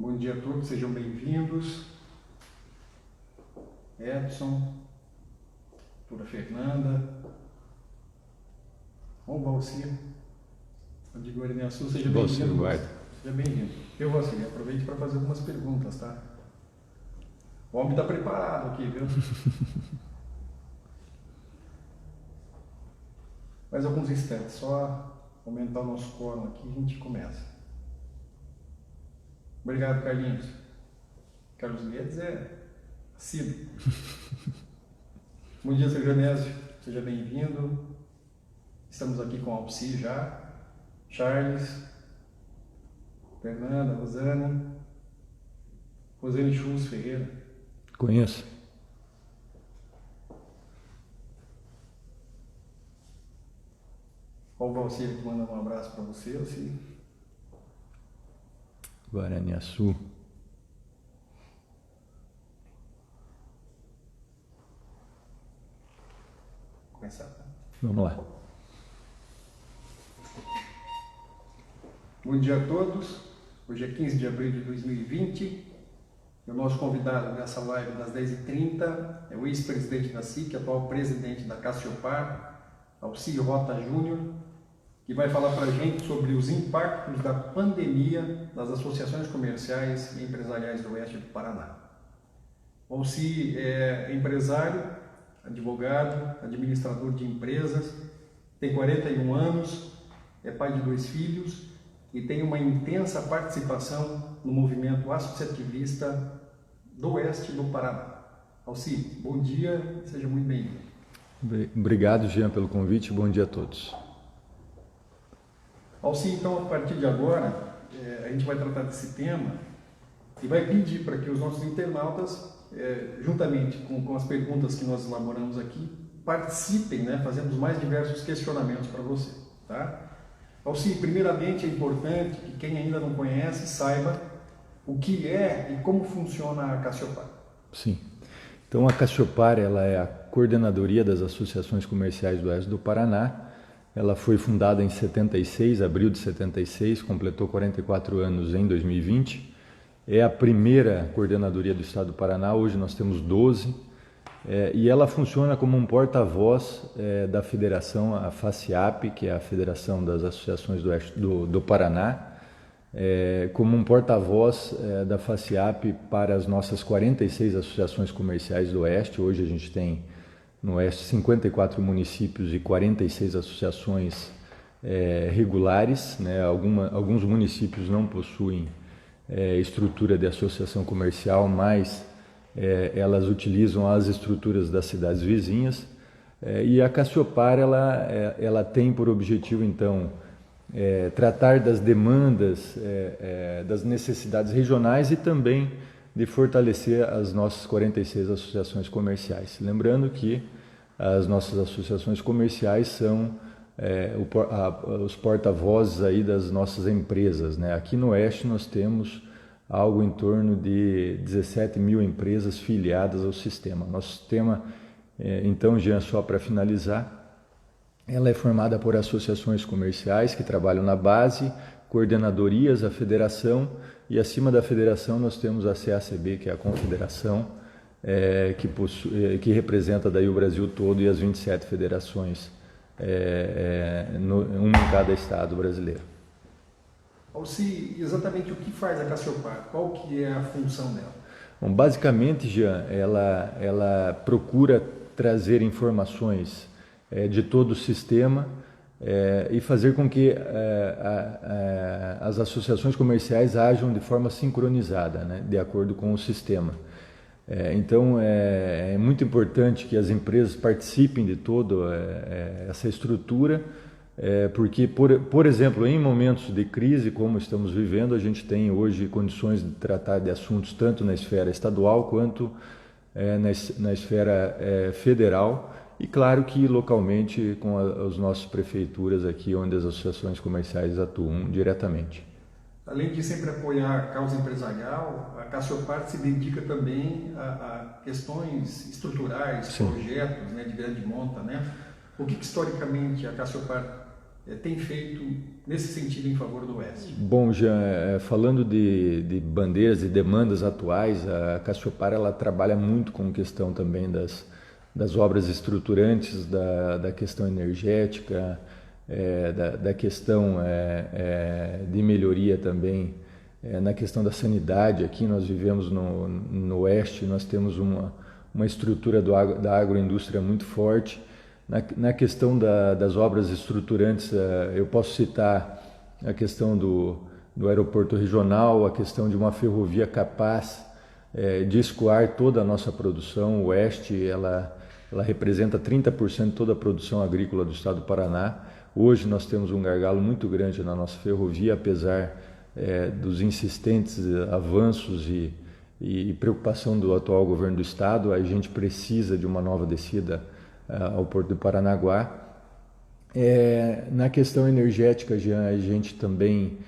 Bom dia a todos, sejam bem-vindos. Edson, doutora Fernanda, o Valcir, eu digo Arineassu, seja bem-vindo. Seja bem-vindo. Eu, Valcir, aproveite para fazer algumas perguntas, tá? O homem está preparado aqui, viu? Mais alguns instantes, só aumentar o nosso quórum aqui e a gente começa. Obrigado, Carlinhos. Carlos Guedes é assíduo. Bom dia, Sr. Genésio. Seja bem-vindo. Estamos aqui com a Alci já. Charles, Fernanda, Rosane Schultz Ferreira. Conheço. Olha o Valcir que manda um abraço para você, Alci. Guaraniaçu. Começar. Vamos lá. Bom dia a todos. Hoje é 15 de abril de 2020. E o nosso convidado nessa live das 10h30 é o ex-presidente da SIC, atual presidente da Cassiopar, Alci Rota Júnior, que vai falar para a gente sobre os impactos da pandemia das associações comerciais e empresariais do Oeste do Paraná. O Alci é empresário, advogado, administrador de empresas, tem 41 anos, é pai de 2 filhos e tem uma intensa participação no movimento associativista do Oeste do Paraná. Alci, bom dia, seja muito bem-vindo. Obrigado, Jean, pelo convite. Bom dia a todos. Alci, então, a partir de agora, a gente vai tratar desse tema e vai pedir para que os nossos internautas, juntamente com as perguntas que nós elaboramos aqui, participem, né? Fazemos mais diversos questionamentos para você, tá? Alci, primeiramente é importante que quem ainda não conhece saiba o que é e como funciona a Cassiopar. Sim. Então, a Cassiopar, ela é a Coordenadoria das Associações Comerciais do Oeste do Paraná. Ela foi fundada em 76, abril de 76, completou 44 anos em 2020. É a primeira coordenadoria do Estado do Paraná, hoje nós temos 12. E ela funciona como um porta-voz da federação, a FACIAP, que é a Federação das Associações do Oeste do Paraná, como um porta-voz da FACIAP para as nossas 46 associações comerciais do Oeste. Hoje a gente tem no Oeste 54 municípios e 46 associações regulares, né? Alguns municípios não possuem estrutura de associação comercial, mas elas utilizam as estruturas das cidades vizinhas. E a Cassiopar ela tem por objetivo, então, tratar das demandas, das necessidades regionais e também de fortalecer as nossas 46 associações comerciais. Lembrando que as nossas associações comerciais são os porta-vozes aí das nossas empresas, né? Aqui no Oeste nós temos algo em torno de 17 mil empresas filiadas ao sistema. Nosso sistema, então, Jean, só para finalizar, ela é formada por associações comerciais que trabalham na base, coordenadorias, a federação, e acima da federação nós temos a CACB, que é a confederação, que representa daí o Brasil todo e as 27 federações, uma em cada estado brasileiro. Alci, exatamente o que faz a Cassiopar? Qual que é a função dela? Bom, basicamente, Jean, ela procura trazer informações de todo o sistema e fazer com que as associações comerciais ajam de forma sincronizada, né, de acordo com o sistema. Então, é muito importante que as empresas participem de toda essa estrutura, porque, por exemplo, em momentos de crise, como estamos vivendo, a gente tem hoje condições de tratar de assuntos tanto na esfera estadual quanto na esfera federal, e claro que localmente com as nossas prefeituras aqui, onde as associações comerciais atuam diretamente. Além de sempre apoiar a causa empresarial, a Cassiopar se dedica também a questões estruturais, sim, projetos, né, de grande monta, né? O que historicamente a Cassiopar tem feito nesse sentido em favor do Oeste? Bom, Jean, falando de bandeiras e demandas atuais, a Cassiopar ela trabalha muito com questão também das obras estruturantes, da questão energética, da questão de melhoria também, na questão da sanidade. Aqui nós vivemos no Oeste, nós temos uma estrutura da agroindústria muito forte. Na questão das obras estruturantes, eu posso citar a questão do aeroporto regional, a questão de uma ferrovia capaz de escoar toda a nossa produção. O Oeste, ela representa 30% de toda a produção agrícola do estado do Paraná. Hoje nós temos um gargalo muito grande na nossa ferrovia, apesar dos insistentes avanços e preocupação do atual governo do estado. A gente precisa de uma nova descida ao Porto de Paranaguá. Na questão energética, Jean, a gente também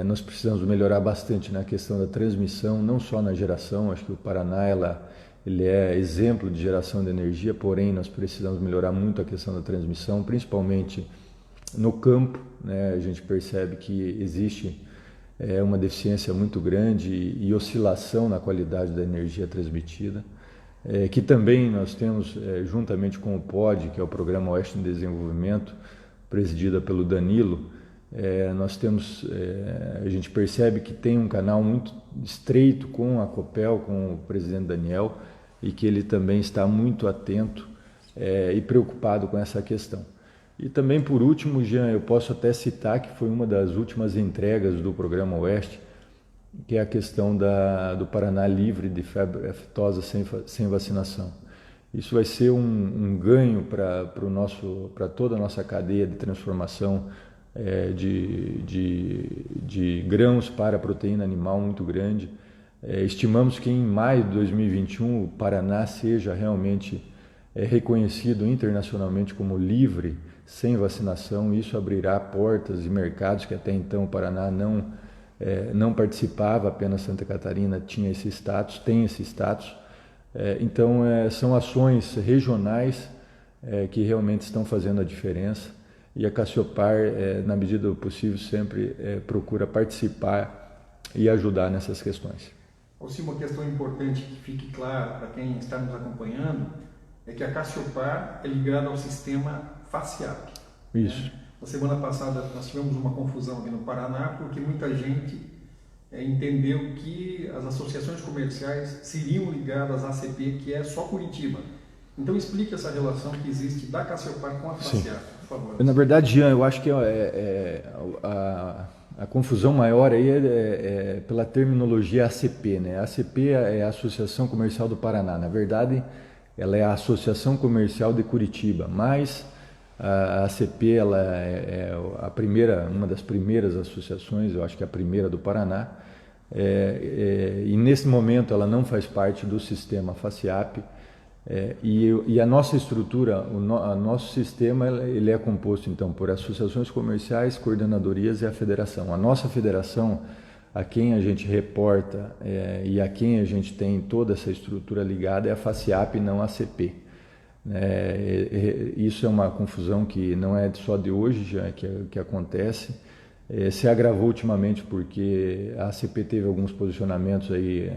nós precisamos melhorar bastante na questão da transmissão, não só na geração. Acho que o Paraná ele é exemplo de geração de energia, porém nós precisamos melhorar muito a questão da transmissão, principalmente no campo, né? A gente percebe que existe uma deficiência muito grande e oscilação na qualidade da energia transmitida. Que também nós temos, juntamente com o POD, que é o Programa Oeste em Desenvolvimento, presidida pelo Danilo, nós temos, a gente percebe que tem um canal muito estreito com a Copel, com o presidente Daniel, e que ele também está muito atento e preocupado com essa questão. E também, por último, Jean, eu posso até citar que foi uma das últimas entregas do Programa Oeste, que é a questão do Paraná livre de febre aftosa sem vacinação. Isso vai ser um ganho para toda a nossa cadeia de transformação de grãos para proteína animal muito grande. Estimamos que em maio de 2021 o Paraná seja realmente reconhecido internacionalmente como livre, sem vacinação. Isso abrirá portas e mercados que até então o Paraná não participava, apenas Santa Catarina tinha esse status, tem esse status. Então são ações regionais que realmente estão fazendo a diferença, e a Cassiopar, na medida do possível, sempre procura participar e ajudar nessas questões. Uma questão importante que fique claro para quem está nos acompanhando é que a Cassiopar é ligada ao sistema FACIAP. Isso. Na semana passada nós tivemos uma confusão aqui no Paraná, porque muita gente entendeu que as associações comerciais seriam ligadas à ACP, que é só Curitiba. Então explique essa relação que existe da Cassiopar com a FACIAP, por favor. Na verdade, Jean, eu acho que a confusão maior aí é pela terminologia ACP, né? A ACP é a Associação Comercial do Paraná. Na verdade, ela é a Associação Comercial de Curitiba, mas a ACP ela é uma das primeiras associações, eu acho que é a primeira do Paraná, e nesse momento ela não faz parte do sistema FACIAP, e a nossa estrutura, o nosso sistema ele é composto então por associações comerciais, coordenadorias e a federação. A nossa federação, a quem a gente reporta e a quem a gente tem toda essa estrutura ligada, é a FACIAP e não a ACP. Isso é uma confusão que não é só de hoje já que acontece. Se agravou ultimamente porque a ACP teve alguns posicionamentos aí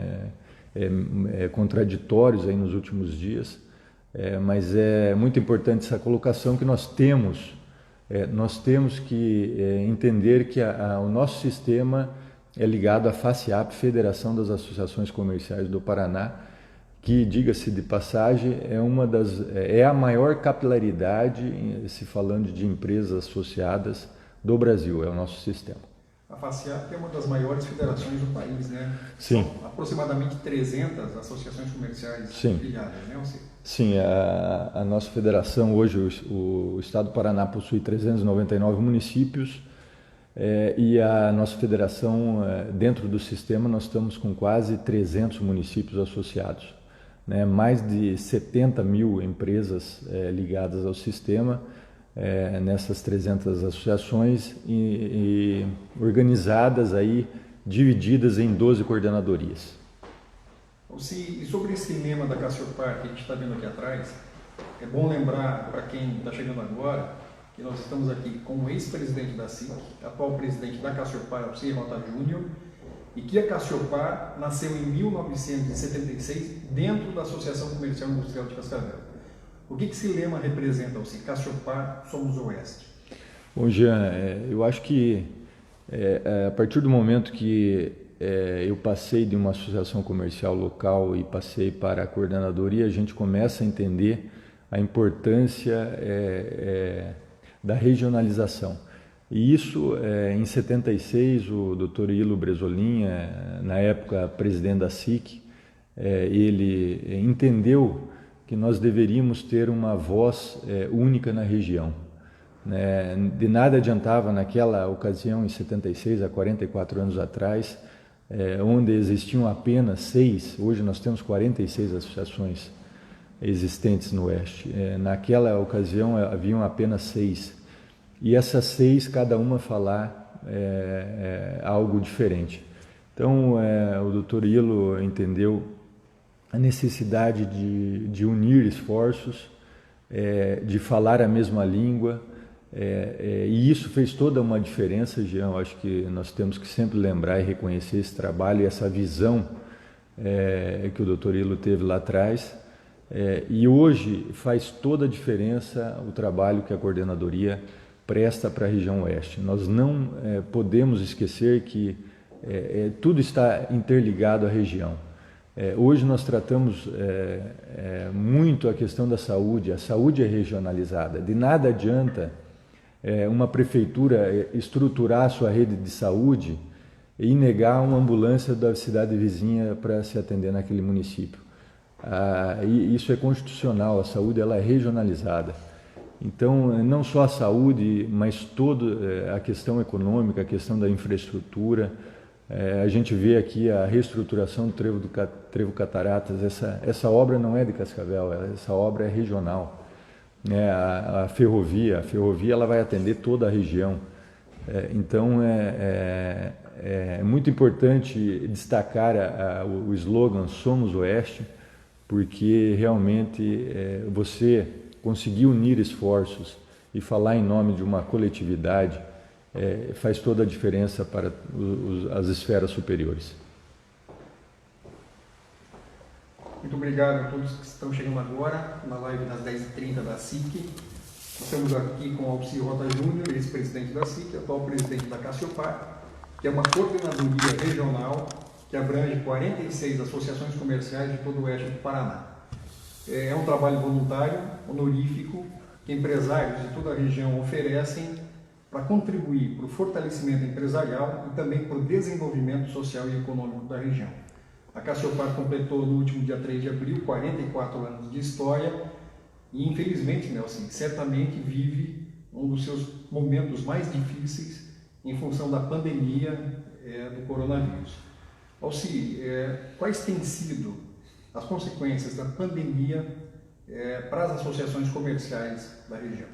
contraditórios aí nos últimos dias, mas é muito importante essa colocação que nós temos que entender que o nosso sistema é ligado à FACIAP, Federação das Associações Comerciais do Paraná, que, diga-se de passagem, é a maior capilaridade, se falando de empresas associadas do Brasil, é o nosso sistema. A FACIAP é uma das maiores federações do país, né? Sim. São aproximadamente 300 associações comerciais filiadas, né? Sim, a nossa federação, hoje o estado do Paraná possui 399 municípios, e a nossa federação, dentro do sistema, nós estamos com quase 300 municípios associados, né? Mais de 70 mil empresas ligadas ao sistema, nessas 300 associações e organizadas aí, divididas em 12 coordenadorias. E sobre esse lema da Cassiopar que a gente está vendo aqui atrás, é bom lembrar para quem está chegando agora e nós estamos aqui com o ex-presidente da SIC, atual presidente da Cassiopar, Alcir Rota Júnior, e que a Cassiopar nasceu em 1976 dentro da Associação Comercial e Industrial de Cascavel. O que esse lema representa, Alcir? Cassiopar, somos Oeste. Bom, Jean, eu acho que a partir do momento que eu passei de uma associação comercial local e passei para a coordenadoria, a gente começa a entender a importância da regionalização. E isso, em 76, o Dr. Ilo Bresolin, na época presidente da SIC, ele entendeu que nós deveríamos ter uma voz única na região. De nada adiantava naquela ocasião, em 76, há 44 anos atrás, onde existiam apenas 6, hoje nós temos 46 associações existentes no Oeste. Naquela ocasião haviam apenas 6. E essas 6, cada uma falar algo diferente. Então, o Dr. Ilo entendeu a necessidade de unir esforços, de falar a mesma língua, e isso fez toda uma diferença, Jean. Eu acho que nós temos que sempre lembrar e reconhecer esse trabalho e essa visão que o Dr. Ilo teve lá atrás. E hoje faz toda a diferença o trabalho que a coordenadoria presta para a região Oeste. Nós não podemos esquecer que tudo está interligado à região. Hoje nós tratamos muito a questão da saúde. A saúde é regionalizada. De nada adianta uma prefeitura estruturar a sua rede de saúde e negar uma ambulância da cidade vizinha para se atender naquele município. E isso é constitucional. A saúde ela é regionalizada. Então, não só a saúde, mas toda a questão econômica, a questão da infraestrutura. A gente vê aqui a reestruturação do Trevo Cataratas. Essa obra não é de Cascavel, essa obra é regional. A ferrovia ela vai atender toda a região. Então, é muito importante destacar o slogan Somos Oeste, porque realmente você conseguir unir esforços e falar em nome de uma coletividade faz toda a diferença para as esferas superiores. Muito obrigado a todos que estão chegando agora na live das 10h30 da SIC. Estamos aqui com o Alcir Rota Júnior, ex-presidente da SIC, atual presidente da Cassiopar, que é uma coordenadoria regional que abrange 46 associações comerciais de todo o oeste do Paraná. É um trabalho voluntário, honorífico, que empresários de toda a região oferecem para contribuir para o fortalecimento empresarial e também para o desenvolvimento social e econômico da região. A Cassiopar completou no último dia 3 de abril 44 anos de história e, infelizmente, Nelson, certamente vive um dos seus momentos mais difíceis em função da pandemia do coronavírus. Alcir, quais têm sido as consequências da pandemia para as associações comerciais da região?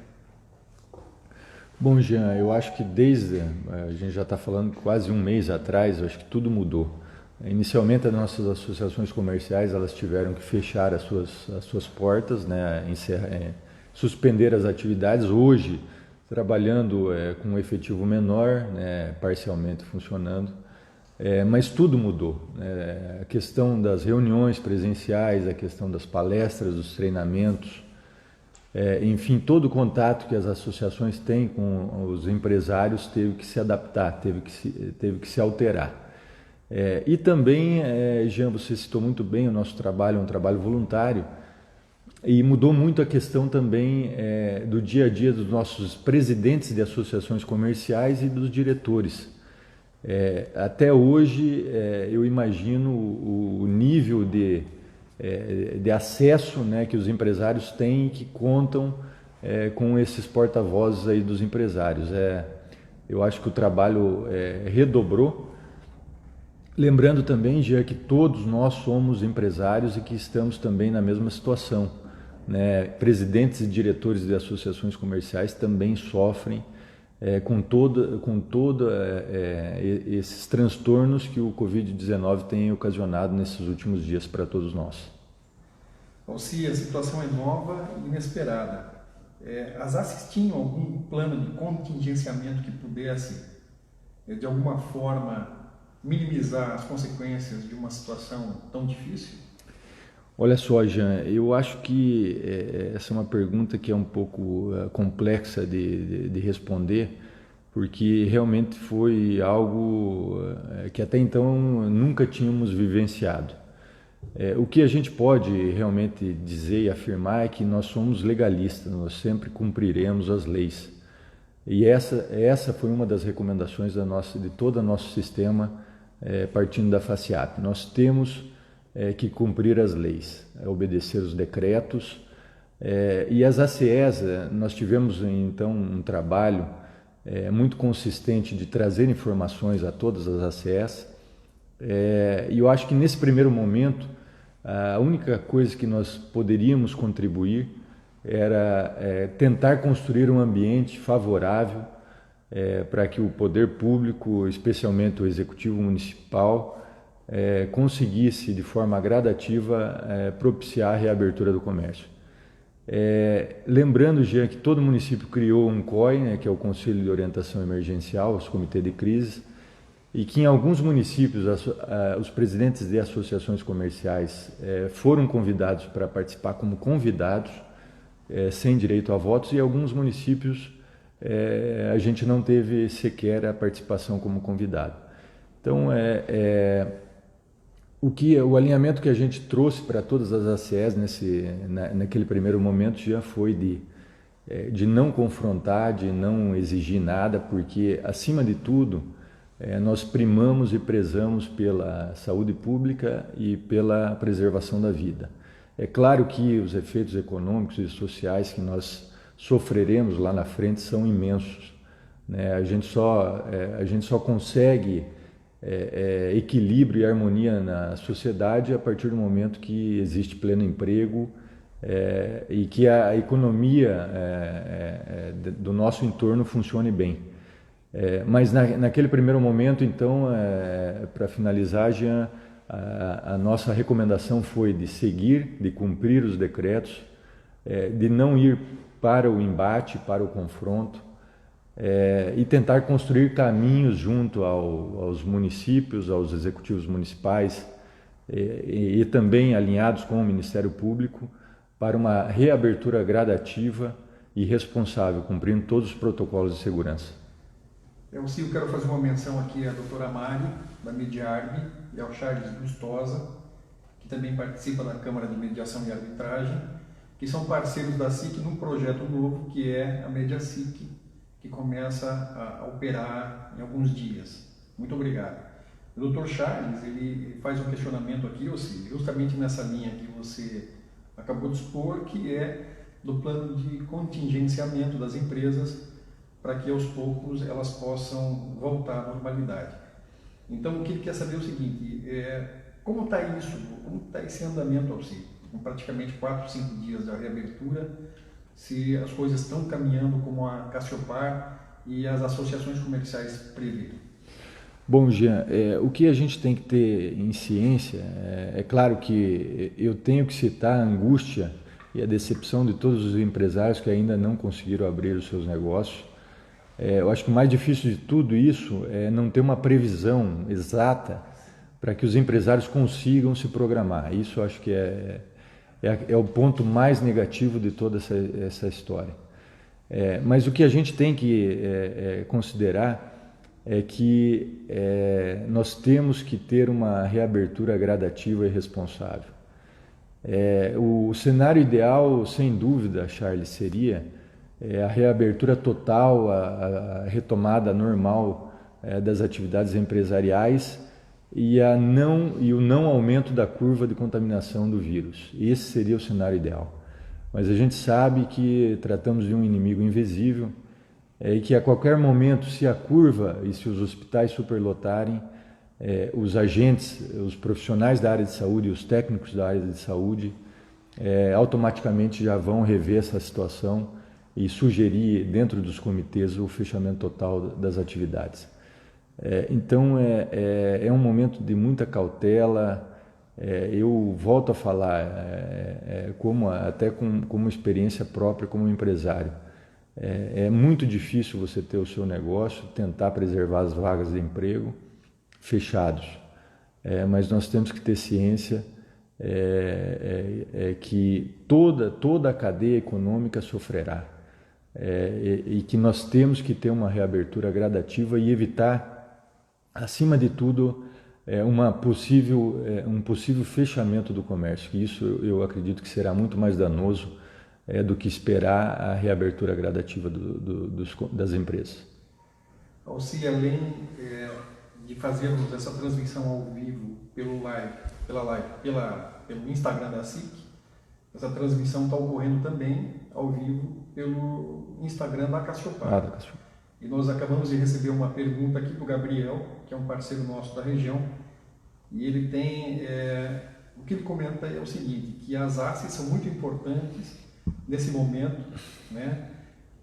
Bom, Jean, eu acho que a gente já está falando quase um mês atrás, eu acho que tudo mudou. Inicialmente, as nossas associações comerciais elas tiveram que fechar as suas portas, suspender as atividades. Hoje, trabalhando com um efetivo menor, parcialmente funcionando. Mas tudo mudou. A questão das reuniões presenciais, a questão das palestras, dos treinamentos, enfim, todo o contato que as associações têm com os empresários teve que se adaptar, teve que se alterar. E também, Jean, você citou muito bem, o nosso trabalho é um trabalho voluntário e mudou muito a questão também do dia a dia dos nossos presidentes de associações comerciais e dos diretores. Até hoje, eu imagino o nível de acesso que os empresários têm e que contam com esses porta-vozes aí dos empresários. Eu acho que o trabalho redobrou. Lembrando também, Jean, que todos nós somos empresários e que estamos também na mesma situação. Presidentes e diretores de associações comerciais também sofrem com todo esses transtornos que o Covid-19 tem ocasionado nesses últimos dias para todos nós. Alcir, a situação é nova e inesperada. as ACs tinham algum plano de contingenciamento que pudesse, de alguma forma, minimizar as consequências de uma situação tão difícil? Olha só, Jean, eu acho que essa é uma pergunta que é um pouco complexa de responder, porque realmente foi algo que até então nunca tínhamos vivenciado. O que a gente pode realmente dizer e afirmar é que nós somos legalistas, nós sempre cumpriremos as leis. E essa foi uma das recomendações de todo o nosso sistema, partindo da FACIAP. Nós temos que cumprir as leis, obedecer os decretos. E as ACEs, nós tivemos então um trabalho muito consistente de trazer informações a todas as ACEs. E eu acho que nesse primeiro momento, a única coisa que nós poderíamos contribuir era tentar construir um ambiente favorável para que o poder público, especialmente o executivo municipal, conseguisse de forma gradativa propiciar a reabertura do comércio. Lembrando, Jean, que todo município criou um COI, né, que é o Conselho de Orientação Emergencial, os comitês de crise, e que em alguns municípios os presidentes de associações comerciais foram convidados para participar como convidados, sem direito a votos, e em alguns municípios a gente não teve sequer a participação como convidado. Então, o alinhamento que a gente trouxe para todas as ACEs naquele primeiro momento já foi de não confrontar, de não exigir nada, porque, acima de tudo, nós primamos e prezamos pela saúde pública e pela preservação da vida. É claro que os efeitos econômicos e sociais que nós sofreremos lá na frente são imensos, né? A gente só consegue equilíbrio e harmonia na sociedade a partir do momento que existe pleno emprego e que a economia do nosso entorno funcione bem. Mas naquele primeiro momento, então, para finalizar, Jean, a nossa recomendação foi de seguir, de cumprir os decretos, de não ir para o embate, para o confronto, e tentar construir caminhos junto aos municípios, aos executivos municipais e também alinhados com o Ministério Público para uma reabertura gradativa e responsável, cumprindo todos os protocolos de segurança. Eu quero fazer uma menção aqui à doutora Mari, da Mediarb, e ao Charles Gustosa, que também participa da Câmara de Mediação e Arbitragem, que são parceiros da SIC num projeto novo, que é a MediaSIC, que começa a operar em alguns dias. Muito obrigado. O Dr. Charles, ele faz um questionamento aqui, justamente nessa linha que você acabou de expor, que é do plano de contingenciamento das empresas, para que aos poucos elas possam voltar à normalidade. Então, o que ele quer saber é o seguinte, como está isso, como está esse andamento, Alci? Com praticamente 4, 5 dias da reabertura, se as coisas estão caminhando como a Cassiopar e as associações comerciais previram? Bom, Jean, o que a gente tem que ter em ciência, claro que eu tenho que citar a angústia e a decepção de todos os empresários que ainda não conseguiram abrir os seus negócios. Eu acho que o mais difícil de tudo isso é não ter uma previsão exata para que os empresários consigam se programar. Isso eu acho que é o ponto mais negativo de toda essa história. Mas o que a gente tem que considerar é que nós temos que ter uma reabertura gradativa e responsável. O cenário ideal, sem dúvida, Charles, seria a reabertura total, a retomada normal das atividades empresariais e o não aumento da curva de contaminação do vírus. Esse seria o cenário ideal. Mas a gente sabe que tratamos de um inimigo invisível e que a qualquer momento, se a curva e se os hospitais superlotarem, os agentes, os profissionais da área de saúde e os técnicos da área de saúde automaticamente já vão rever essa situação e sugerir dentro dos comitês o fechamento total das atividades. Então é um momento de muita cautela, Eu volto a falar, como experiência própria como empresário. É muito difícil você ter o seu negócio, tentar preservar as vagas de emprego fechados. Mas nós temos que ter ciência que toda a cadeia econômica sofrerá. E que nós temos que ter uma reabertura gradativa e evitar, acima de tudo, um possível fechamento do comércio, que isso eu acredito que será muito mais danoso do que esperar a reabertura gradativa das empresas. Alci, além de fazermos essa transmissão ao vivo pelo Instagram da SIC, essa transmissão está ocorrendo também ao vivo pelo Instagram da Cassiopar. E nós acabamos de receber uma pergunta aqui do Gabriel, que é um parceiro nosso da região, e ele tem, o que ele comenta é o seguinte, que as ACES são muito importantes nesse momento, né?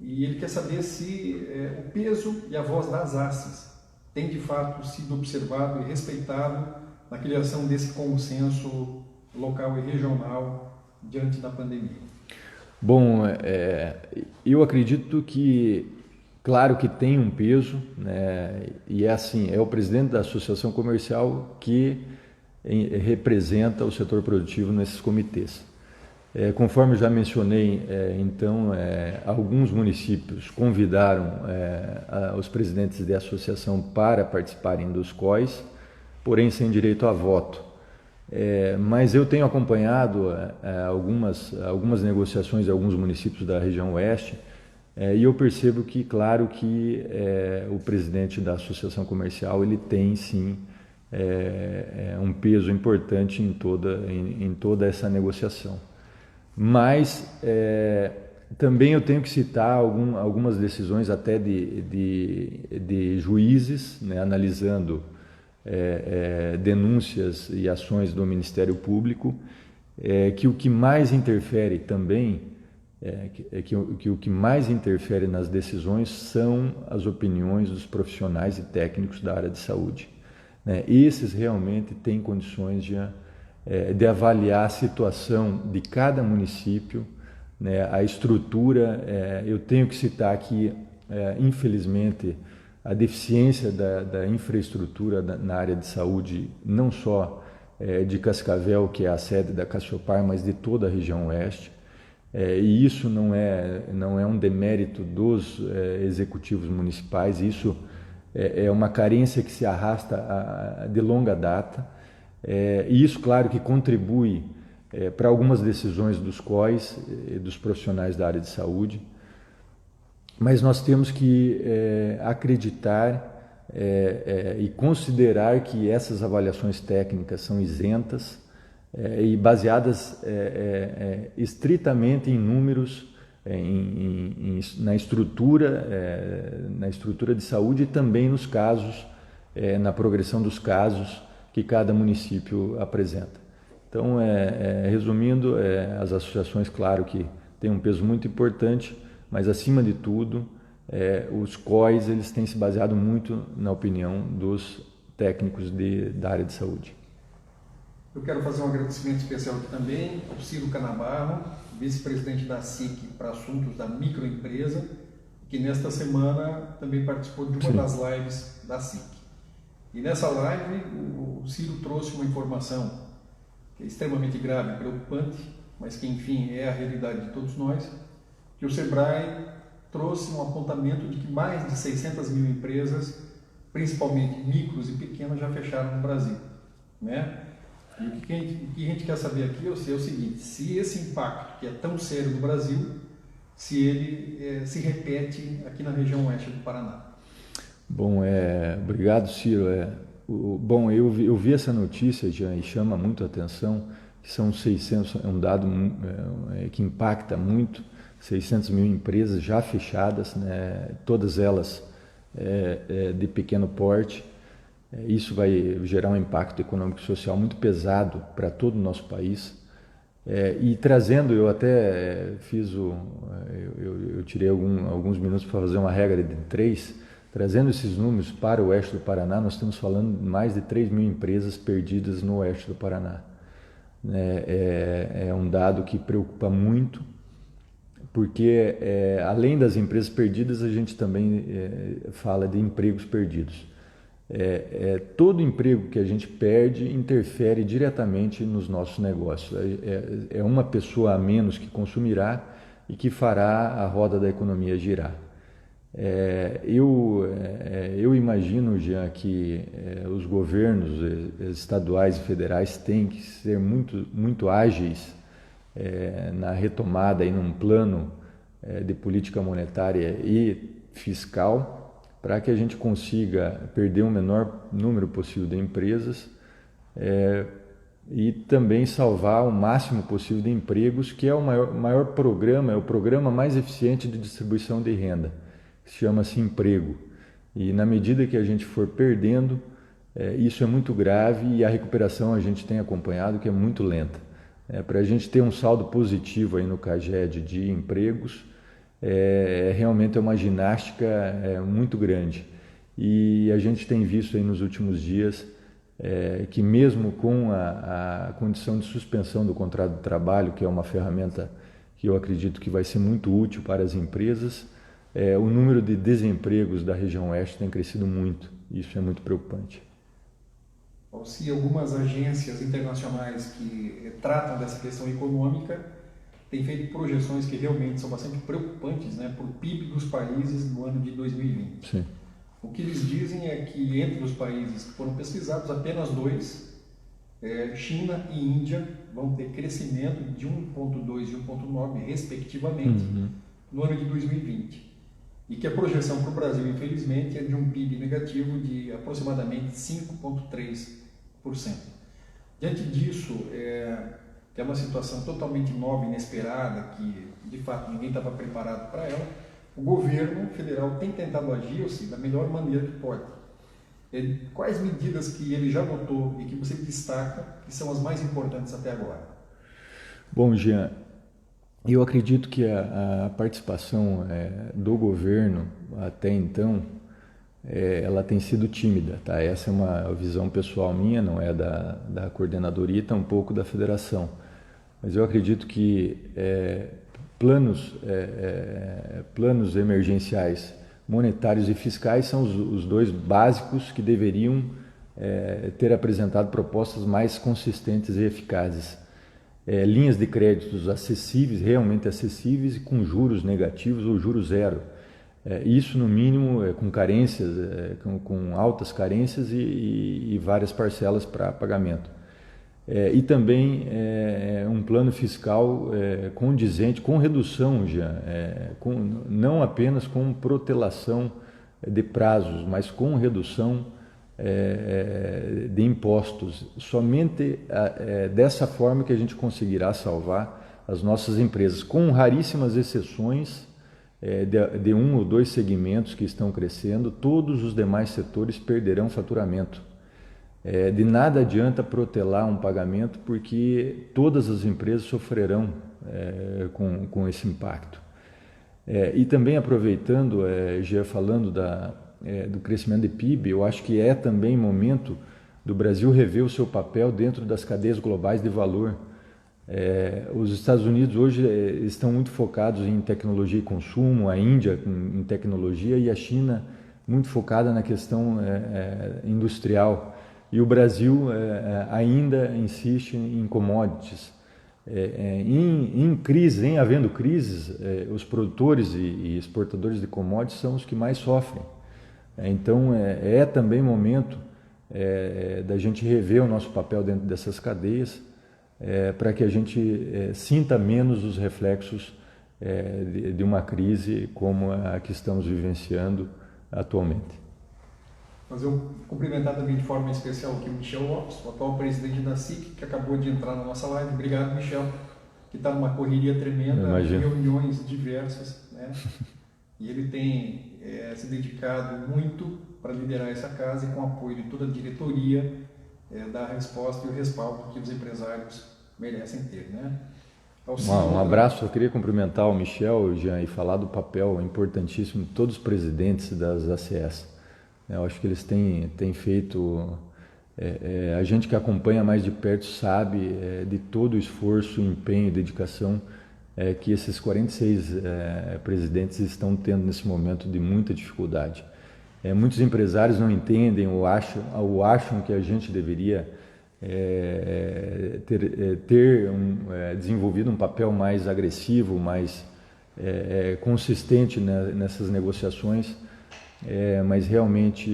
E ele quer saber se o peso e a voz das ACES tem de fato sido observado e respeitado na criação desse consenso local e regional diante da pandemia. Bom, eu acredito que, claro que tem um peso, né? E assim, é o presidente da Associação Comercial que representa o setor produtivo nesses comitês. Conforme eu já mencionei, alguns municípios convidaram os presidentes de associação para participarem dos COIs, porém sem direito a voto. Mas eu tenho acompanhado algumas negociações de alguns municípios da região oeste e eu percebo que, claro, que o presidente da associação comercial ele tem sim um peso importante em toda essa negociação. Mas também eu tenho que citar algumas decisões até de juízes, né, analisando denúncias e ações do Ministério Público, que o que mais interfere também, que o que mais interfere nas decisões são as opiniões dos profissionais e técnicos da área de saúde. Né? Esses realmente têm condições de avaliar a situação de cada município, né, a estrutura. Eu tenho que citar aqui, infelizmente, a deficiência da infraestrutura na área de saúde, não só de Cascavel, que é a sede da Cassiopar, mas de toda a região oeste. E isso não é um demérito dos executivos municipais, isso é uma carência que se arrasta de longa data. E isso, claro, que contribui para algumas decisões dos COIs, dos profissionais da área de saúde, mas nós temos que acreditar e considerar que essas avaliações técnicas são isentas e baseadas estritamente em números, na estrutura de saúde e também nos casos, na progressão dos casos que cada município apresenta. Então, resumindo, as associações, claro que têm um peso muito importante, mas acima de tudo, os COIs eles têm se baseado muito na opinião dos técnicos da área de saúde. Eu quero fazer um agradecimento especial aqui também ao Ciro Canabarro, vice-presidente da SIC para assuntos da microempresa, que nesta semana também participou de uma das lives da SIC. E nessa live, o Ciro trouxe uma informação que é extremamente grave e preocupante, mas que, enfim, é a realidade de todos nós, que o SEBRAE trouxe um apontamento de que mais de 600 mil empresas, principalmente micros e pequenas, já fecharam no Brasil, né? E o que a gente quer saber aqui é o seguinte: se esse impacto, que é tão sério no Brasil, se ele se repete aqui na região oeste do Paraná. Bom, obrigado, Ciro. Bom, eu vi essa notícia já e chama muito a atenção, que são 600, é um dado que impacta muito, 600 mil empresas já fechadas, né, todas elas de pequeno porte. Isso vai gerar um impacto econômico e social muito pesado para todo o nosso país. E trazendo, eu até eu tirei alguns minutos para fazer uma regra de 3. Trazendo esses números para o oeste do Paraná, nós estamos falando de mais de 3 mil empresas perdidas no oeste do Paraná. né, é um dado que preocupa muito, porque além das empresas perdidas, a gente também fala de empregos perdidos. Todo emprego que a gente perde interfere diretamente nos nossos negócios. É uma pessoa a menos que consumirá e que fará a roda da economia girar. Eu imagino, Jean, que os governos estaduais e federais têm que ser muito ágeis na retomada e num plano de política monetária e fiscal, para que a gente consiga perder o menor número possível de empresas e também salvar o máximo possível de empregos, que é o maior programa, é o programa mais eficiente de distribuição de renda, que chama-se emprego. E na medida que a gente for perdendo, isso é muito grave e a recuperação a gente tem acompanhado que é muito lenta. Para a gente ter um saldo positivo aí no CAGED de empregos, realmente é uma ginástica muito grande. E a gente tem visto aí nos últimos dias que mesmo com a condição de suspensão do contrato de trabalho, que é uma ferramenta que eu acredito que vai ser muito útil para as empresas, o número de desempregos da região oeste tem crescido muito. Isso é muito preocupante. Se algumas agências internacionais que tratam dessa questão econômica têm feito projeções que realmente são bastante preocupantes, né, para o PIB dos países no ano de 2020. Sim. O que eles dizem é que entre os países que foram pesquisados, apenas 2, China e Índia, vão ter crescimento de 1,2 e 1,9 respectivamente no ano de 2020. E que a projeção para o Brasil, infelizmente, é de um PIB negativo de aproximadamente 5,3%. Diante disso, que é uma situação totalmente nova, inesperada, que de fato ninguém estava preparado para ela, o governo federal tem tentado agir da melhor maneira que pode. Quais medidas que ele já adotou e que você destaca que são as mais importantes até agora? Bom, Jean, eu acredito que a participação do governo até então ela tem sido tímida, tá? Essa é uma visão pessoal minha, não é da coordenadoria e tampouco da federação. Mas eu acredito que planos emergenciais monetários e fiscais são os dois básicos que deveriam ter apresentado propostas mais consistentes e eficazes. Linhas de créditos acessíveis, realmente acessíveis, e com juros negativos ou juros zero. Isso, no mínimo, com carências, com altas carências e várias parcelas para pagamento. E também um plano fiscal condizente, com redução já, não apenas com protelação de prazos, mas com redução de impostos. Somente dessa forma que a gente conseguirá salvar as nossas empresas, com raríssimas exceções de um ou dois segmentos que estão crescendo. Todos os demais setores perderão faturamento. De nada adianta protelar um pagamento, porque todas as empresas sofrerão com esse impacto. E também aproveitando, já falando do crescimento de PIB, eu acho que é também momento do Brasil rever o seu papel dentro das cadeias globais de valor. Os Estados Unidos hoje estão muito focados em tecnologia e consumo, a Índia em tecnologia e a China muito focada na questão industrial. E o Brasil ainda insiste em commodities. Em crise, em havendo crises, os produtores e exportadores de commodities são os que mais sofrem. Então é também momento da gente rever o nosso papel dentro dessas cadeias, para que a gente sinta menos os reflexos de uma crise como a que estamos vivenciando atualmente. Cumprimentar também de forma especial aqui o Michel Lopes, o atual presidente da SIC, que acabou de entrar na nossa live. Obrigado, Michel, que está numa correria tremenda, reuniões diversas, né? E ele tem se dedicado muito para liderar essa casa e com apoio de toda a diretoria, dar a resposta e o respaldo que os empresários merecem ter, né? Um abraço, eu queria cumprimentar o Michel, Jean, e falar do papel importantíssimo de todos os presidentes das ACS. Eu acho que eles têm feito A gente que acompanha mais de perto sabe de todo o esforço, empenho e dedicação que esses 46 presidentes estão tendo nesse momento de muita dificuldade. Muitos empresários não entendem ou acham que a gente deveria ter desenvolvido um papel mais agressivo, mais consistente nessas negociações, mas realmente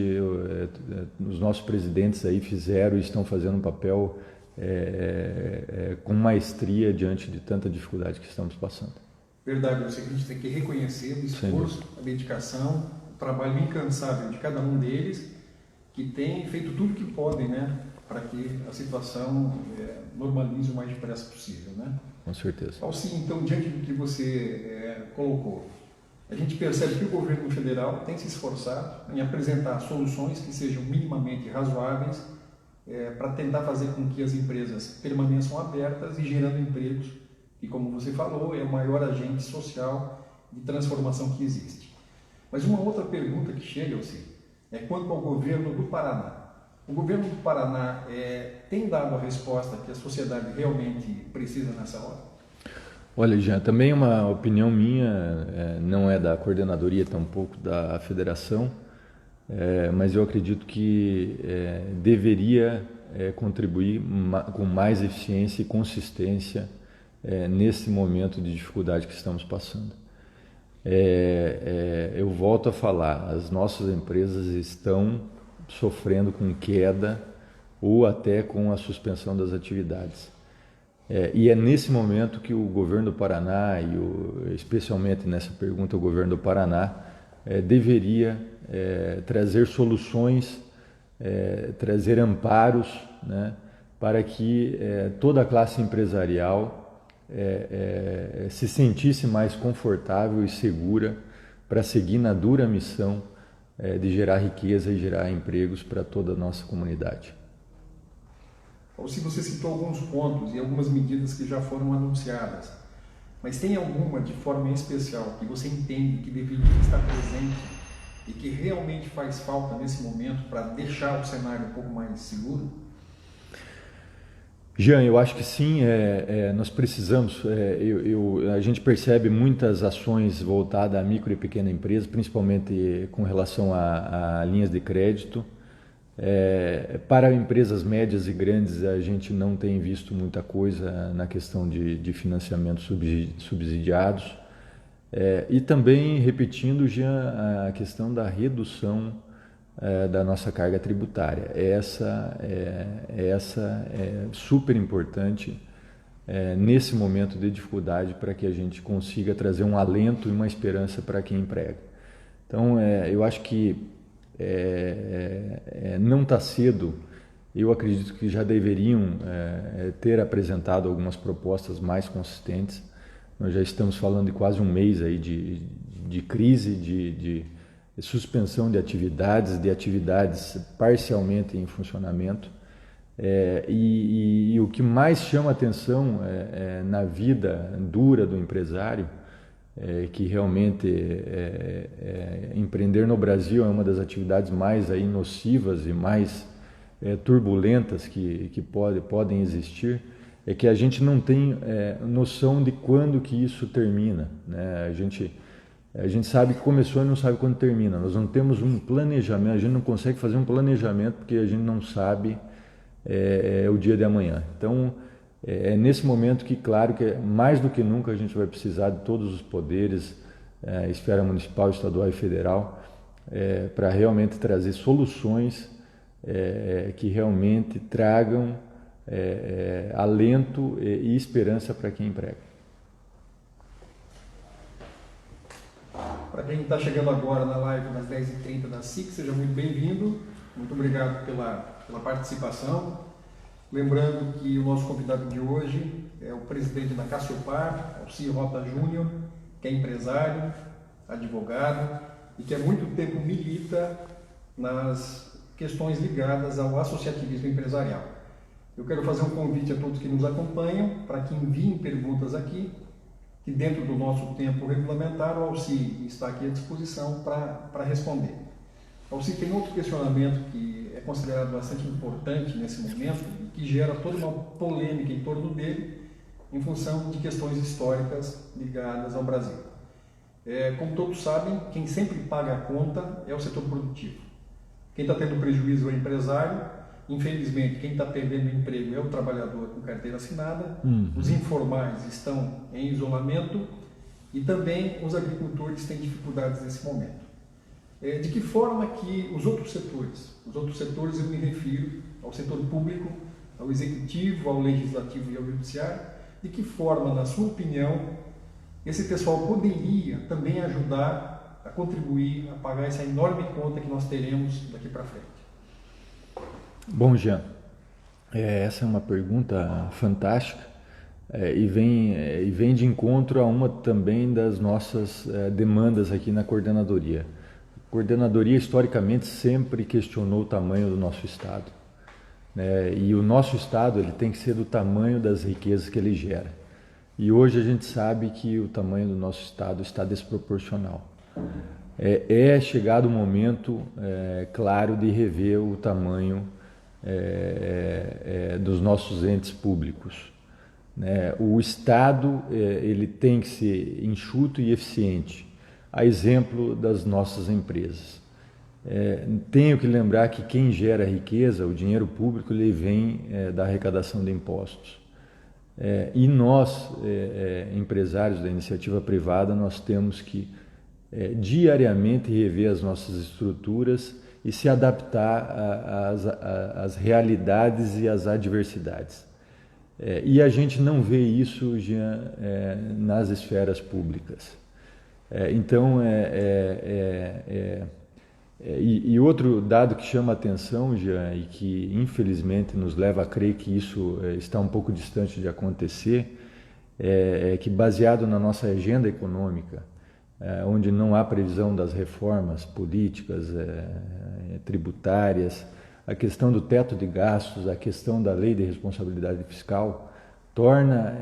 os nossos presidentes aí fizeram e estão fazendo um papel com maestria diante de tanta dificuldade que estamos passando. Verdade, a gente tem que reconhecer o esforço, a dedicação, o trabalho incansável de cada um deles, que tem feito tudo o que podem, né, para que a situação normalize o mais depressa possível, né? Com certeza. Alci, então, diante do que você colocou, a gente percebe que o governo federal tem se esforçado em apresentar soluções que sejam minimamente razoáveis para tentar fazer com que as empresas permaneçam abertas e gerando empregos, que, como você falou, é o maior agente social de transformação que existe. Mas uma outra pergunta que chega, Alci, é quanto ao governo do Paraná. O governo do Paraná tem dado a resposta que a sociedade realmente precisa nessa hora? Olha, Jean, também uma opinião minha, não é da coordenadoria, tampouco da federação, mas eu acredito que deveria contribuir com mais eficiência e consistência nesse momento de dificuldade que estamos passando. Eu volto a falar, as nossas empresas estão sofrendo com queda ou até com a suspensão das atividades. E é nesse momento que o governo do Paraná, especialmente nessa pergunta o governo do Paraná, deveria trazer soluções, trazer amparos, né, para que toda a classe empresarial se sentisse mais confortável e segura para seguir na dura missão de gerar riqueza e gerar empregos para toda a nossa comunidade. Ou se você citou alguns pontos e algumas medidas que já foram anunciadas, mas tem alguma de forma especial que você entende que deveria estar presente e que realmente faz falta nesse momento para deixar o cenário um pouco mais seguro? Jean, eu acho que sim, nós precisamos, a gente percebe muitas ações voltadas à micro e pequena empresa, principalmente com relação a linhas de crédito. Para empresas médias e grandes, a gente não tem visto muita coisa na questão de financiamentos subsidiados. E também, repetindo, Jean, a questão da redução da nossa carga tributária. Essa é super importante nesse momento de dificuldade para que a gente consiga trazer um alento e uma esperança para quem emprega. Então, eu acho que não está cedo. Eu acredito que já deveriam ter apresentado algumas propostas mais consistentes. Nós já estamos falando de quase um mês aí de crise, de suspensão de atividades parcialmente em funcionamento. E o que mais chama atenção na vida dura do empresário, que realmente empreender no Brasil é uma das atividades mais aí nocivas e mais turbulentas que podem existir, é que a gente não tem noção de quando que isso termina, né? A gente sabe que começou e não sabe quando termina. Nós não temos um planejamento, a gente não consegue fazer um planejamento porque a gente não sabe o dia de amanhã. Então, é nesse momento que, claro, que mais do que nunca a gente vai precisar de todos os poderes, esfera municipal, estadual e federal, para realmente trazer soluções que realmente tragam alento e esperança para quem emprega. Para quem está chegando agora na live das 10h30 da SIC, seja muito bem-vindo. Muito obrigado pela participação. Lembrando que o nosso convidado de hoje é o presidente da Cassiopar, Alci Rota Júnior, que é empresário, advogado e que há muito tempo milita nas questões ligadas ao associativismo empresarial. Eu quero fazer um convite a todos que nos acompanham para que enviem perguntas aqui, que dentro do nosso tempo regulamentar o Alci está aqui à disposição para responder. Alci, tem outro questionamento que é considerado bastante importante nesse momento e que gera toda uma polêmica em torno dele em função de questões históricas ligadas ao Brasil. Como todos sabem, quem sempre paga a conta é o setor produtivo. Quem está tendo prejuízo é o empresário, infelizmente quem está perdendo emprego é o trabalhador com carteira assinada, os informais estão em isolamento e também os agricultores têm dificuldades nesse momento. De que forma que os outros setores eu me refiro ao setor público, ao executivo, ao legislativo e ao judiciário, de que forma, na sua opinião, esse pessoal poderia também ajudar a contribuir a pagar essa enorme conta que nós teremos daqui para frente? Bom, Jean, essa é uma pergunta fantástica e vem de encontro a uma também das nossas demandas aqui na coordenadoria. A coordenadoria, historicamente, sempre questionou o tamanho do nosso Estado. E o nosso Estado ele tem que ser do tamanho das riquezas que ele gera. E hoje a gente sabe que o tamanho do nosso Estado está desproporcional. É chegado o momento, claro, de rever o tamanho dos nossos entes públicos. O Estado ele tem que ser enxuto e eficiente, a exemplo das nossas empresas. Tenho que lembrar que quem gera riqueza, o dinheiro público, ele vem da arrecadação de impostos. E nós, empresários da iniciativa privada, nós temos que diariamente rever as nossas estruturas e se adaptar às realidades e às adversidades. E a gente não vê isso já nas esferas públicas. Então, e outro dado que chama a atenção, Jean, e que infelizmente nos leva a crer que isso está um pouco distante de acontecer, é que, baseado na nossa agenda econômica, onde não há previsão das reformas políticas, tributárias, a questão do teto de gastos, a questão da lei de responsabilidade fiscal, torna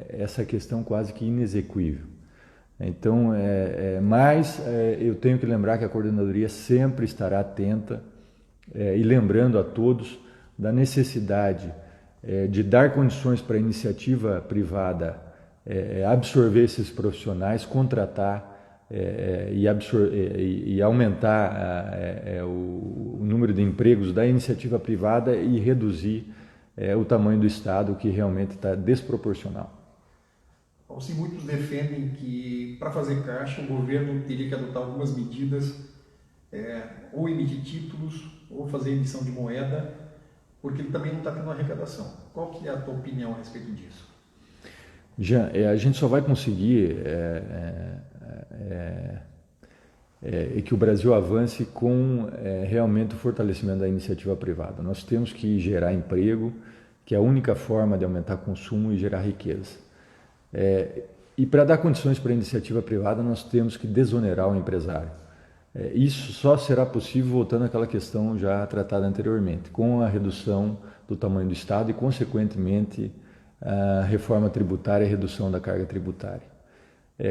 essa questão quase que inexequível. Então, mas eu tenho que lembrar que a coordenadoria sempre estará atenta e lembrando a todos da necessidade de dar condições para a iniciativa privada absorver esses profissionais, contratar e aumentar o número de empregos da iniciativa privada e reduzir o tamanho do Estado, que realmente está desproporcional. Se muitos defendem que, para fazer caixa, o governo teria que adotar algumas medidas, ou emitir títulos, ou fazer emissão de moeda, porque ele também não está tendo arrecadação. Qual que é a tua opinião a respeito disso? Jean, a gente só vai conseguir que o Brasil avance com realmente o fortalecimento da iniciativa privada. Nós temos que gerar emprego, que é a única forma de aumentar consumo e gerar riqueza. E para dar condições para a iniciativa privada, nós temos que desonerar o empresário. Isso só será possível voltando àquela questão já tratada anteriormente, com a redução do tamanho do Estado e, consequentemente, a reforma tributária e a redução da carga tributária.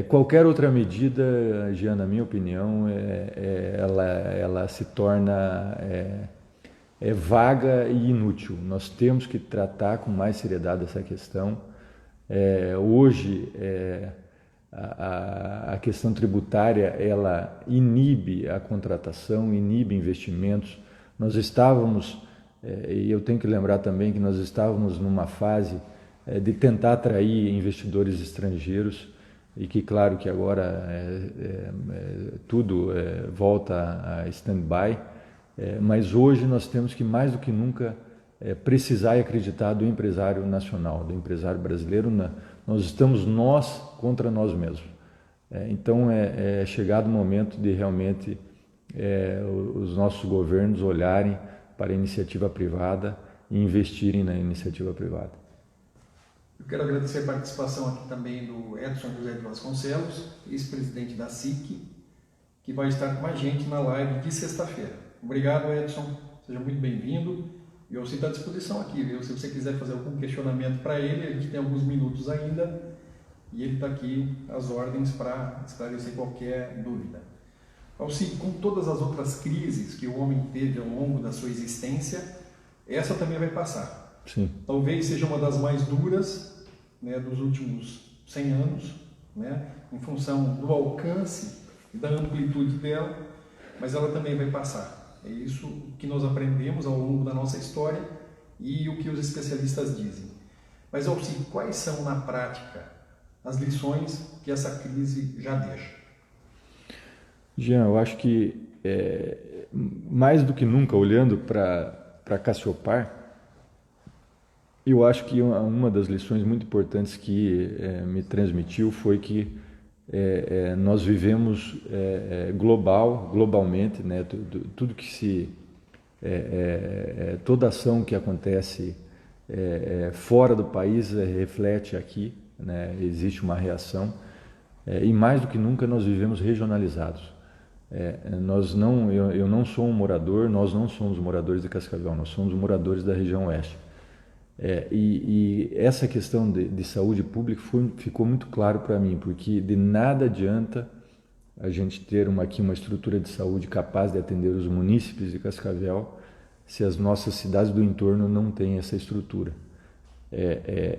Qualquer outra medida, Jean, na minha opinião, ela se torna vaga e inútil. Nós temos que tratar com mais seriedade essa questão. Hoje, a questão tributária, ela inibe a contratação, inibe investimentos. Nós estávamos, e eu tenho que lembrar também que nós estávamos numa fase de tentar atrair investidores estrangeiros e que, claro, que agora tudo volta a stand-by, mas hoje nós temos que, mais do que nunca, precisar e acreditar do empresário nacional, do empresário brasileiro. Nós estamos nós contra nós mesmos. Então é chegado o momento de realmente os nossos governos olharem para a iniciativa privada e investirem na iniciativa privada. Eu quero agradecer a participação aqui também do Edson José de Vasconcelos, ex-presidente da SIC, que vai estar com a gente na live de sexta-feira. Obrigado, Edson. Seja muito bem-vindo. E eu estou à disposição aqui, viu? Se você quiser fazer algum questionamento para ele, a gente tem alguns minutos ainda e ele está aqui às ordens para esclarecer qualquer dúvida. Alci, com todas as outras crises que o homem teve ao longo da sua existência, essa também vai passar. Sim. Talvez seja uma das mais duras, né, dos últimos 100 anos, né, em função do alcance e da amplitude dela, mas ela também vai passar. É isso que nós aprendemos ao longo da nossa história e o que os especialistas dizem. Mas, Alci, quais são na prática as lições que essa crise já deixa? Jean, eu acho que mais do que nunca, olhando para Cassiopar, eu acho que uma das lições muito importantes que me transmitiu foi que nós vivemos globalmente, né? Tudo que toda ação que acontece fora do país reflete aqui, né? Existe uma reação e mais do que nunca nós vivemos regionalizados. Eu não sou um morador, nós não somos moradores de Cascavel, nós somos moradores da região oeste. E essa questão de saúde pública ficou muito claro para mim, porque de nada adianta a gente ter aqui uma estrutura de saúde capaz de atender os munícipes de Cascavel se as nossas cidades do entorno não têm essa estrutura.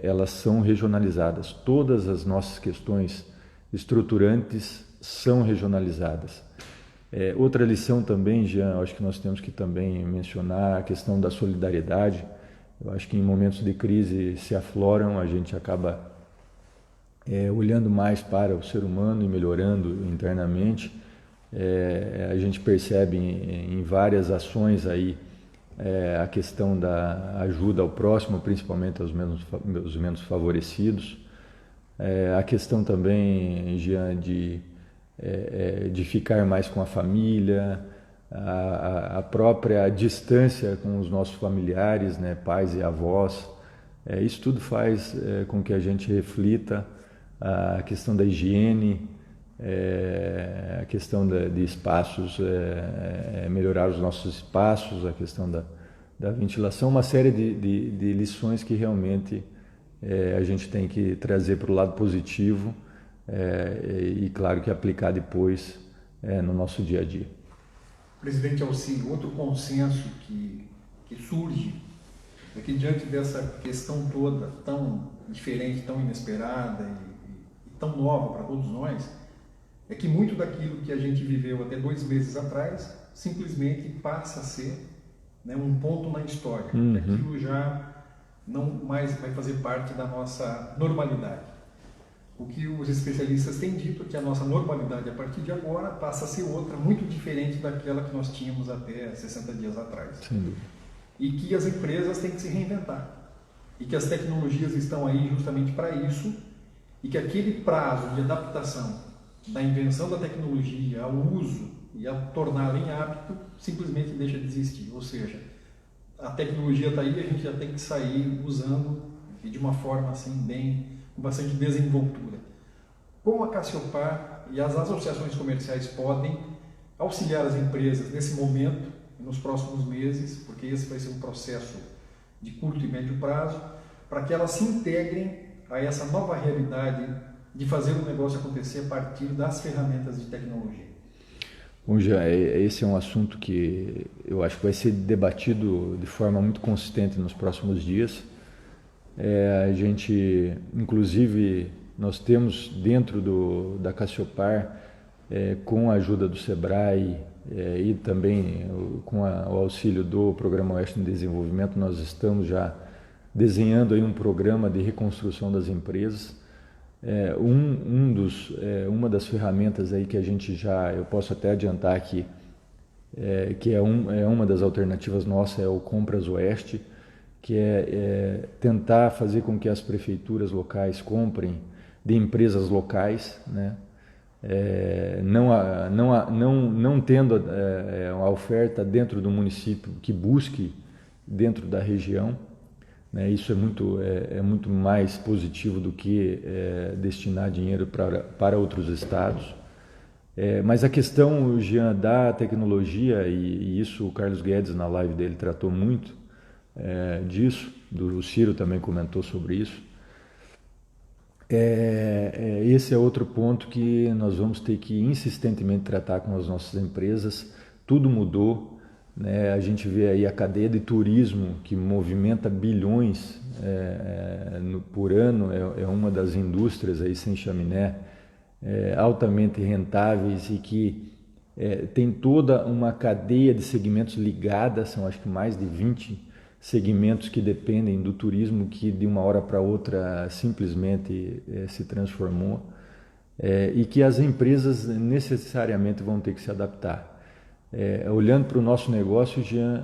Elas são regionalizadas, todas as nossas questões estruturantes são regionalizadas. Outra lição também, Jean, acho que nós temos que também mencionar a questão da solidariedade. Eu acho que em momentos de crise se afloram, a gente acaba olhando mais para o ser humano e melhorando internamente. A gente percebe em várias ações aí a questão da ajuda ao próximo, principalmente aos menos favorecidos. A questão também, Jean, de ficar mais com a família, a própria distância com os nossos familiares, né, pais e avós. Isso tudo faz com que a gente reflita a questão da higiene, a questão de espaços, melhorar os nossos espaços, a questão da ventilação, uma série de lições que realmente a gente tem que trazer para o lado positivo e claro que aplicar depois no nosso dia a dia. Presidente Alci, outro consenso que surge é que diante dessa questão toda tão diferente, tão inesperada e tão nova para todos nós, é que muito daquilo que a gente viveu até 2 meses atrás simplesmente passa a ser, né, um ponto na história. Uhum. Aquilo já não mais vai fazer parte da nossa normalidade. O que os especialistas têm dito é que a nossa normalidade a partir de agora passa a ser outra, muito diferente daquela que nós tínhamos até 60 dias atrás. Sem dúvida. E que as empresas têm que se reinventar. E que as tecnologias estão aí justamente para isso. E que aquele prazo de adaptação da invenção da tecnologia ao uso e a torná-la em hábito simplesmente deixa de existir. Ou seja, a tecnologia está aí e a gente já tem que sair usando e de uma forma assim com bastante desenvoltura. Como a Cassiopar e as associações comerciais podem auxiliar as empresas nesse momento e nos próximos meses, porque esse vai ser um processo de curto e médio prazo, para que elas se integrem a essa nova realidade de fazer o negócio acontecer a partir das ferramentas de tecnologia? Bom, já esse é um assunto que eu acho que vai ser debatido de forma muito consistente nos próximos dias. A gente, inclusive, nós temos dentro da Cassiopar, com a ajuda do SEBRAE e também com o auxílio do Programa Oeste em Desenvolvimento, nós estamos já desenhando aí um programa de reconstrução das empresas. Uma das ferramentas aí que a gente eu posso até adiantar aqui, que é uma das alternativas nossas, é o Compras Oeste, que é tentar fazer com que as prefeituras locais comprem de empresas locais, né? Não tendo a oferta dentro do município, que busque dentro da região. Isso é muito mais positivo do que destinar dinheiro para outros estados. Mas a questão, Jean, da tecnologia, e isso o Carlos Guedes na live dele tratou muito disso, o Ciro também comentou sobre isso. Esse é outro ponto que nós vamos ter que insistentemente tratar com as nossas empresas. Tudo mudou, né? A gente vê aí a cadeia de turismo que movimenta bilhões por ano, é uma das indústrias aí sem chaminé, altamente rentáveis e que tem toda uma cadeia de segmentos ligadas, são acho que mais de 20 segmentos que dependem do turismo, que de uma hora para outra simplesmente se transformou, e que as empresas necessariamente vão ter que se adaptar. Olhando para o nosso negócio, Jean,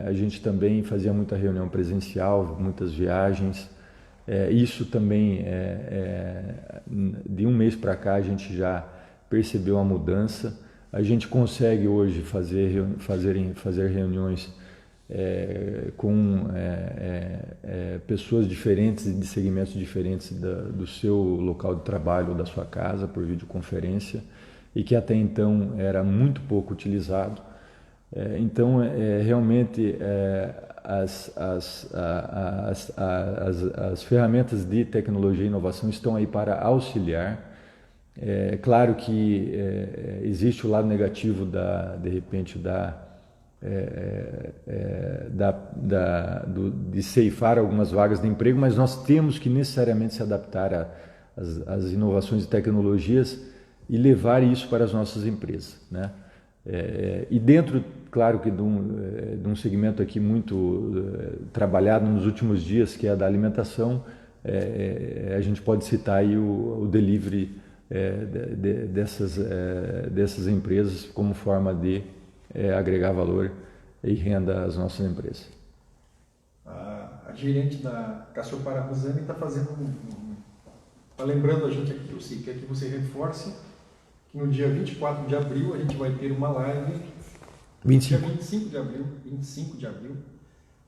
a gente também fazia muita reunião presencial, muitas viagens. Isso também, de um mês para cá, a gente já percebeu a mudança. A gente consegue hoje fazer reuniões com pessoas diferentes, de segmentos diferentes do seu local de trabalho ou da sua casa, por videoconferência, e que até então era muito pouco utilizado. Então, realmente, as ferramentas de tecnologia e inovação estão aí para auxiliar. Claro que existe o lado negativo de repente, de ceifar algumas vagas de emprego, mas nós temos que necessariamente se adaptar às inovações e tecnologias e levar isso para as nossas empresas, né? E dentro, claro que de um segmento aqui muito trabalhado nos últimos dias, que é a da alimentação, a gente pode citar aí o delivery dessas empresas como forma de agregar valor e renda às nossas empresas. A gerente da Cassiopar, Rosane, está fazendo tá lembrando a gente aqui, eu sei, quer que você reforce que no dia 24 de abril a gente vai ter uma live. 25. Dia 25 de abril,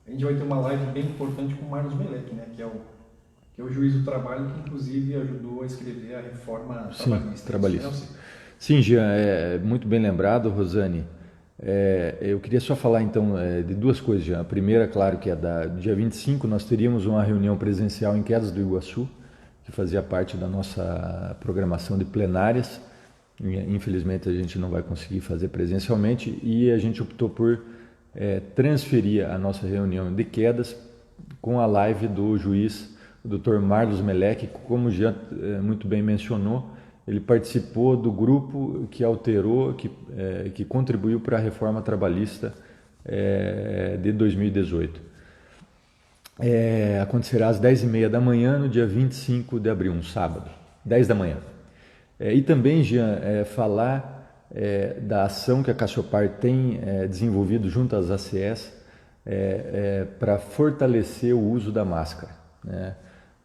a gente vai ter uma live bem importante com o Marlos Melec, né, que é o juiz do trabalho, que inclusive ajudou a escrever a reforma trabalhista. Sim, Jean, muito bem lembrado, Rosane. Eu queria só falar então de duas coisas, Jean. A primeira, claro, que é dia 25, nós teríamos uma reunião presencial em Quedas do Iguaçu, que fazia parte da nossa programação de plenárias. Infelizmente a gente não vai conseguir fazer presencialmente e a gente optou por transferir a nossa reunião de Quedas com a live do juiz, o Dr. Marlos Melec, como já muito bem mencionou. Ele participou do grupo que alterou, que contribuiu para a reforma trabalhista de 2018. Acontecerá às 10h30 da manhã, no dia 25 de abril, um sábado, 10 da manhã. E também, Jean, falar da ação que a Cassiopar tem desenvolvido junto às ACS para fortalecer o uso da máscara, né?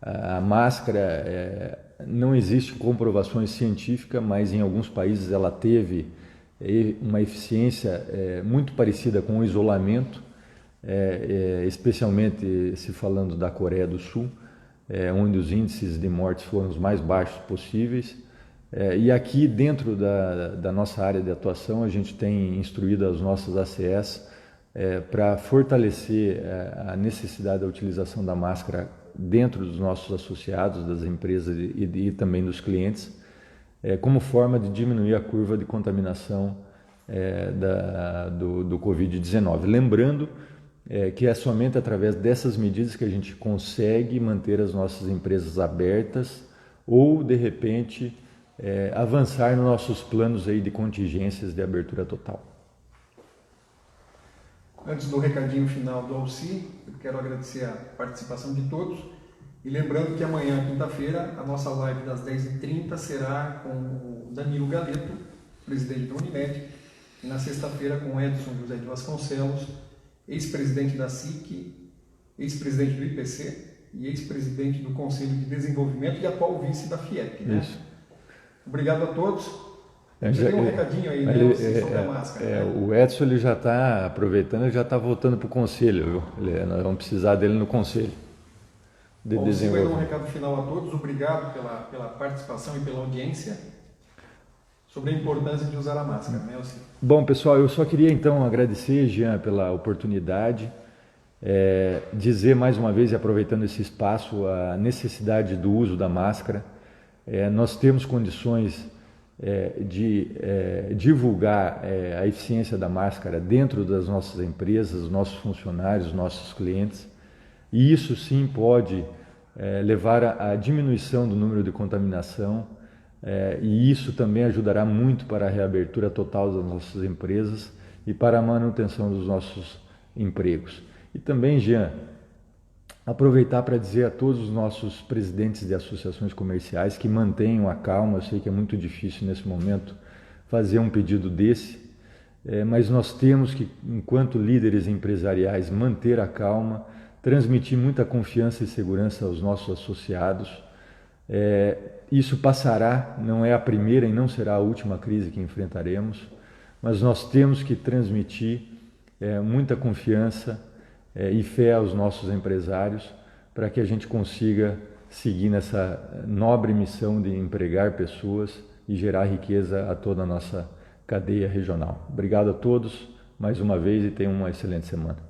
A máscara, não existe comprovações científicas, mas em alguns países ela teve uma eficiência muito parecida com o isolamento, especialmente se falando da Coreia do Sul, onde os índices de mortes foram os mais baixos possíveis. E aqui dentro da nossa área de atuação a gente tem instruído as nossas ACS para fortalecer a necessidade da utilização da máscara dentro dos nossos associados, das empresas e também dos clientes, como forma de diminuir a curva de contaminação do Covid-19. Lembrando que é somente através dessas medidas que a gente consegue manter as nossas empresas abertas ou, de repente, avançar nos nossos planos aí de contingências de abertura total. Antes do recadinho final do Alci, eu quero agradecer a participação de todos e lembrando que amanhã, quinta-feira, a nossa live das 10h30 será com o Danilo Galeto, presidente da Unimed, e na sexta-feira com Edson José de Vasconcelos, ex-presidente da SIC, ex-presidente do IPC e ex-presidente do Conselho de Desenvolvimento e atual vice da FIEP. Né? Isso. Obrigado a todos. Você tem um recadinho aí, né, sobre a máscara. Né? O Edson ele já está aproveitando, ele já está voltando para o conselho, viu? Nós vamos precisar dele no conselho de desenvolvimento. Vou dar um recado final a todos. Obrigado pela participação e pela audiência sobre a importância de usar a máscara, né, Alci? Bom, pessoal, eu só queria então agradecer, Jean, pela oportunidade. Dizer mais uma vez, e aproveitando esse espaço, a necessidade do uso da máscara. Nós temos condições de divulgar a eficiência da máscara dentro das nossas empresas, nossos funcionários, nossos clientes, e isso sim pode levar à diminuição do número de contaminação, e isso também ajudará muito para a reabertura total das nossas empresas e para a manutenção dos nossos empregos. E também, Jean, aproveitar para dizer a todos os nossos presidentes de associações comerciais que mantenham a calma. Eu sei que é muito difícil nesse momento fazer um pedido desse, mas nós temos que, enquanto líderes empresariais, manter a calma, transmitir muita confiança e segurança aos nossos associados. Isso passará, não é a primeira e não será a última crise que enfrentaremos, mas nós temos que transmitir muita confiança e fé aos nossos empresários para que a gente consiga seguir nessa nobre missão de empregar pessoas e gerar riqueza a toda a nossa cadeia regional. Obrigado a todos mais uma vez e tenham uma excelente semana.